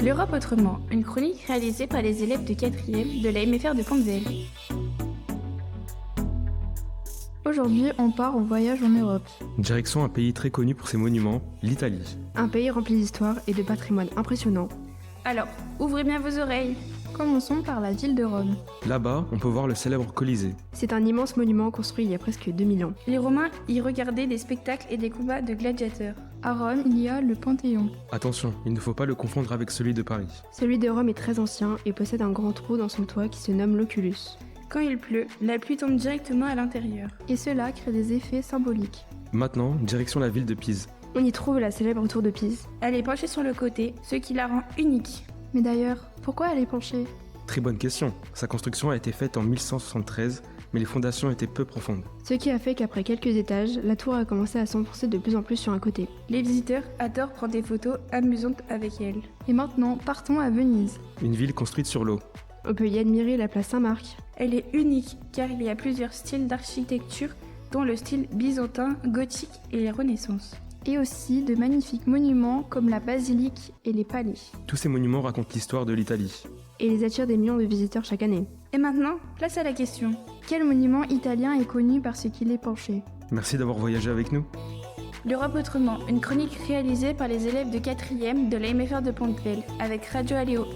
L'Europe autrement, une chronique réalisée par les élèves de 4e de la MFR de Pont-de-Vel. Aujourd'hui, on part en voyage en Europe. Direction un pays très connu pour ses monuments, l'Italie. Un pays rempli d'histoire et de patrimoine impressionnant. Alors, ouvrez bien vos oreilles. Commençons par la ville de Rome. Là-bas, on peut voir le célèbre Colisée. C'est un immense monument construit il y a presque 2000 ans. Les Romains y regardaient des spectacles et des combats de gladiateurs. À Rome, il y a le Panthéon. Attention, il ne faut pas le confondre avec celui de Paris. Celui de Rome est très ancien et possède un grand trou dans son toit qui se nomme l'oculus. Quand il pleut, la pluie tombe directement à l'intérieur. Et cela crée des effets symboliques. Maintenant, direction la ville de Pise. On y trouve la célèbre tour de Pise. Elle est penchée sur le côté, ce qui la rend unique. Mais d'ailleurs, pourquoi elle est penchée ? Très bonne question. Sa construction a été faite en 1173, mais les fondations étaient peu profondes. Ce qui a fait qu'après quelques étages, la tour a commencé à s'enfoncer de plus en plus sur un côté. Les visiteurs adorent prendre des photos amusantes avec elle. Et maintenant, partons à Venise. Une ville construite sur l'eau. On peut y admirer la place Saint-Marc. Elle est unique car il y a plusieurs styles d'architecture, dont le style byzantin, gothique et les Renaissances. Et aussi de magnifiques monuments comme la basilique et les palais. Tous ces monuments racontent l'histoire de l'Italie. Et ils attirent des millions de visiteurs chaque année. Et maintenant, place à la question. Quel monument italien est connu parce qu'il est penché ? Merci d'avoir voyagé avec nous. L'Europe autrement, une chronique réalisée par les élèves de 4e de la MFR de Pont-de-Vel avec Radio Aléo.